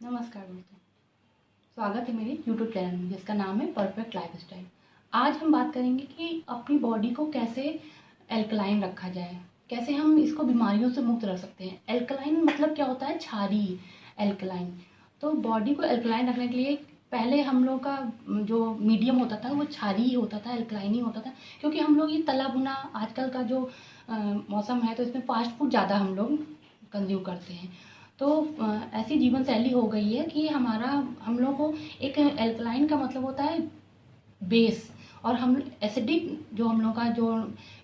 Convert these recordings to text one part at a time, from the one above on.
नमस्कार दोस्तों, स्वागत है मेरे YouTube चैनल में जिसका नाम है परफेक्ट लाइफस्टाइल। आज हम बात करेंगे कि अपनी बॉडी को कैसे एल्कलाइन रखा जाए, कैसे हम इसको बीमारियों से मुक्त रख सकते हैं। एल्कलाइन मतलब क्या होता है? क्षारीय एल्कलाइन। तो बॉडी को एल्कलाइन रखने के लिए पहले हम लोग का जो मीडियम होता था वो क्षारीय होता था, एल्कलाइन ही होता था। क्योंकि हम लोग ये तला भुना आजकल का जो मौसम है तो इसमें फास्ट फूड ज़्यादा हम लोग कंज्यूम करते हैं। तो ऐसी जीवन शैली हो गई है कि हम लोग को एक एल्कलाइन का मतलब होता है बेस, और हम एसिडिक जो हम लोग का जो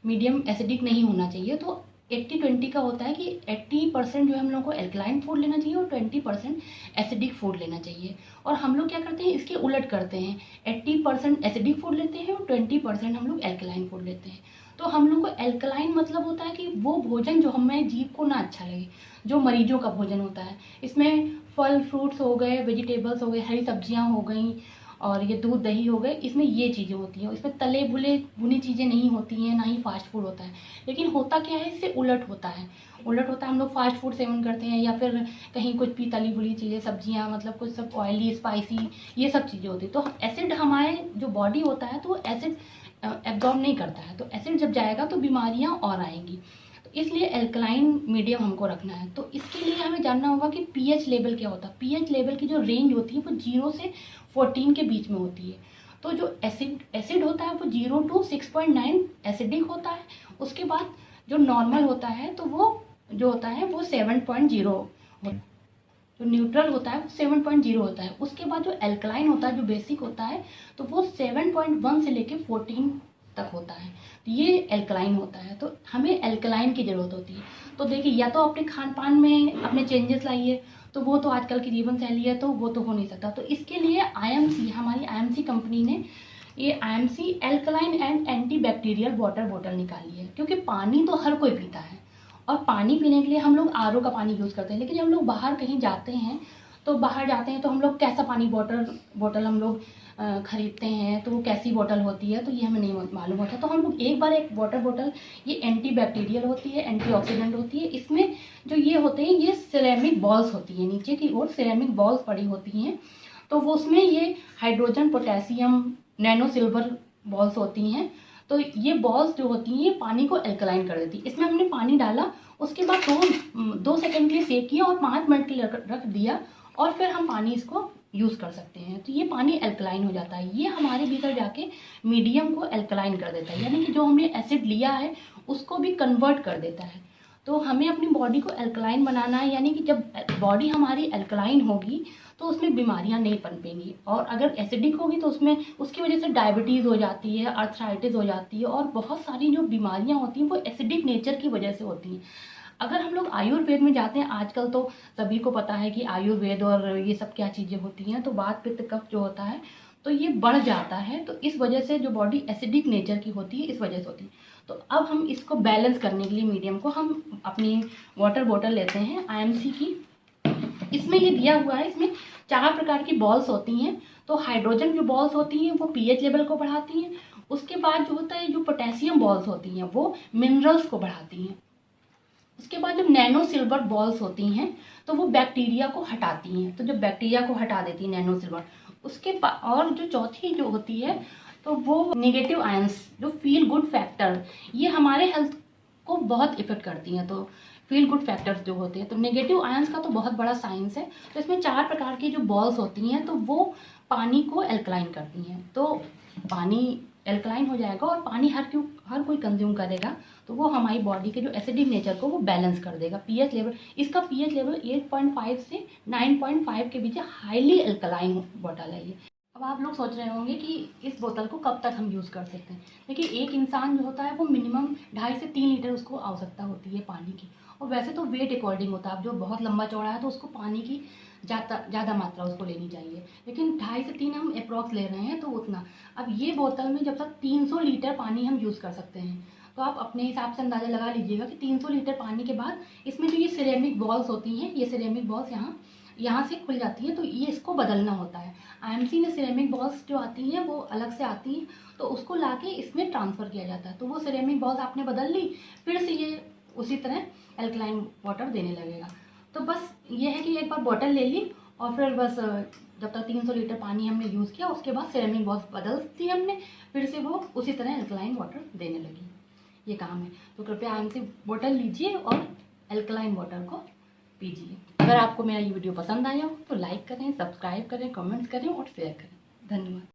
मीडियम एसिडिक नहीं होना चाहिए। तो 80-20 का होता है कि 80% जो है हम लोग को एल्कलाइन फूड लेना चाहिए और 20% एसिडिक फूड लेना चाहिए। और हम लोग क्या करते हैं, इसके उलट करते हैं, 80% एसिडिक फूड लेते हैं और 20% हम लोग एल्कलाइन फूड लेते हैं। तो हम लोग को एल्कलाइन मतलब होता है कि वो भोजन जो हमें जीभ को ना अच्छा लगे, जो मरीजों का भोजन होता है। इसमें फल फ्रूट्स हो गए, वेजिटेबल्स हो गए, हरी सब्जियां हो गई और ये दूध दही हो गए, इसमें ये चीज़ें होती हैं। इसमें तले भुले भुनी चीज़ें नहीं होती हैं, ना ही फास्ट फूड होता है। लेकिन होता क्या है, इससे उलट होता है। उलट होता है, हम लोग फास्ट फूड सेवन करते हैं या फिर कहीं कुछ भी तली भुली चीज़ें, सब्जियां, मतलब कुछ सब ऑयली स्पाइसी, ये सब चीज़ें होती हैं। तो एसिड हमारे जो बॉडी होता है तो वो एसिड एब्जॉर्ब नहीं करता है। तो एसिड जब जाएगा तो बीमारियां और आएंगी। तो इसलिए एल्कलाइन मीडियम हमको रखना है। तो इसके लिए हमें जानना होगा कि पीएच लेवल क्या होता है। पीएच लेवल की जो रेंज होती है वो 0 से 14 के बीच में होती है। तो जो एसिड होता है वो 0 to 6.9 एसिडिक होता है। उसके बाद जो नॉर्मल होता है तो वो जो होता है वो 7.0 होता है। जो न्यूट्रल होता है वो 7.0 होता है। उसके बाद जो एल्कलाइन होता है, जो बेसिक होता है, तो वो 7.1 से लेके 14 तक होता है। तो ये एल्कलाइन होता है। तो हमें एल्कलाइन की ज़रूरत होती है। तो देखिए, या तो अपने खान पान में अपने चेंजेस लाइए, तो वो तो आजकल की जीवन शैली है तो वो तो हो नहीं सकता। तो इसके लिए आईएमसी, हमारी आईएमसी कंपनी ने ये IMC alkaline and anti bacterial water बोतल निकाली है। क्योंकि पानी तो हर कोई पीता है और पानी पीने के लिए हम लोग आरओ का पानी यूज़ करते हैं। लेकिन जब हम लोग बाहर कहीं जाते हैं तो हम लोग कैसा पानी बॉटल हम लोग खरीदते हैं, तो वो कैसी बॉटल होती है तो ये हमें नहीं मालूम होता। तो हम लोग एक बार एक वाटर बॉटल, ये एंटी बैक्टीरियल होती है, एंटीऑक्सीडेंट होती है। इसमें जो ये होते हैं ये सिरेमिक बॉल्स होती हैं, नीचे की ओर सिरेमिक बॉल्स पड़ी होती हैं। तो वो उसमें ये hydrogen, potassium, nano silver balls होती हैं। तो ये बॉल्स जो होती हैं ये पानी को एल्कलाइन कर देती है। इसमें हमने पानी डाला, उसके बाद 2 सेकंड के लिए सेक किया और 5 मिनट के लिए रख दिया, और फिर हम पानी इसको यूज़ कर सकते हैं। तो ये पानी एल्कलाइन हो जाता है। ये हमारे भीतर जाके मीडियम को एल्कलाइन कर देता है, यानी कि जो हमने एसिड लिया है उसको भी कन्वर्ट कर देता है। तो हमें अपनी बॉडी को एल्कलाइन बनाना है, यानी कि जब बॉडी हमारी एल्कलाइन होगी तो उसमें बीमारियां नहीं पनपेंगी। और अगर एसिडिक होगी तो उसमें उसकी वजह से डायबिटीज़ हो जाती है, अर्थराइटिस हो जाती है, और बहुत सारी जो बीमारियां होती हैं वो एसिडिक नेचर की वजह से होती हैं। अगर हम लोग आयुर्वेद में जाते हैं, आजकल तो सभी को पता है कि आयुर्वेद और ये सब क्या चीज़ें होती हैं। तो वात पित्त कफ जो होता है तो ये बढ़ जाता है। तो इस वजह से जो बॉडी एसिडिक नेचर की होती है इस वजह से होती है। तो अब हम इसको बैलेंस करने के लिए मीडियम को हम अपनी वाटर बॉटल लेते हैं आईएमसी की। इसमें ये दिया हुआ है, इसमें 4 प्रकार की बॉल्स होती हैं। तो हाइड्रोजन जो बॉल्स होती हैं वो पीएच लेवल को बढ़ाती हैं। उसके बाद जो होता है, जो पोटेशियम बॉल्स होती हैं वो मिनरल्स को बढ़ाती हैं। उसके बाद जो नैनो सिल्वर बॉल्स होती हैं तो वो बैक्टीरिया को हटाती हैं। तो जो बैक्टीरिया को हटा देती है नैनो सिल्वर। और जो चौथी जो होती है तो वो नेगेटिव आयंस, जो फील गुड फैक्टर, ये हमारे हेल्थ को बहुत इफेक्ट करती हैं। तो फील गुड फैक्टर्स जो होते हैं, तो नेगेटिव आयंस का तो बहुत बड़ा साइंस है। तो इसमें 4 प्रकार की जो बॉल्स होती हैं तो वो पानी को एल्कलाइन करती हैं। तो पानी एल्कलाइन हो जाएगा और पानी हर कोई कंज्यूम करेगा तो वो हमारी बॉडी के जो एसिडिक नेचर को वो बैलेंस कर देगा। पीएच लेवल, इसका पीएच लेवल 8.5 से 9.5 के बीच, हाईली एल्कलाइन बॉटल है ये। अब आप लोग सोच रहे होंगे कि इस बोतल को कब तक हम यूज़ कर सकते हैं। देखिए, एक इंसान जो होता है वो मिनिमम 2.5 से 3 लीटर उसको आवश्यकता होती है पानी की। और वैसे तो वेट अकॉर्डिंग होता है, अब जो बहुत लंबा चौड़ा है तो उसको पानी की ज़्यादा मात्रा उसको लेनी चाहिए। लेकिन 2.5 से 3 हम अप्रॉक्स ले रहे हैं तो उतना। अब ये बोतल में जब तक 300 लीटर पानी हम यूज़ कर सकते हैं। तो आप अपने हिसाब से अंदाज़ा लगा लीजिएगा कि 300 लीटर पानी के बाद इसमें जो ये सिरेमिक बॉल्स होती हैं, ये सिरेमिक बॉल्स यहाँ से खुल जाती हैं, तो ये इसको बदलना होता है। आईएमसी में सिरेमिक बॉल्स जो आती हैं वो अलग से आती हैं, तो उसको लाके इसमें ट्रांसफ़र किया जाता है। तो वो सिरेमिक बॉल्स आपने बदल ली, फिर से ये उसी तरह एल्कलाइन वाटर देने लगेगा। तो बस ये है कि एक बार बॉटल ले ली और फिर बस जब तक 300 लीटर पानी हमने यूज़ किया उसके बाद सिरेमिक बॉक्स बदल दी हमने, फिर से वो उसी तरह अल्कलाइन वाटर देने लगी। ये काम है। तो कृपया हमसे बोतल लीजिए और अल्कलाइन वाटर को पीजिए। अगर आपको मेरा ये वीडियो पसंद आया हो तो लाइक करें, सब्सक्राइब करें, कमेंट्स करें और शेयर करें। धन्यवाद।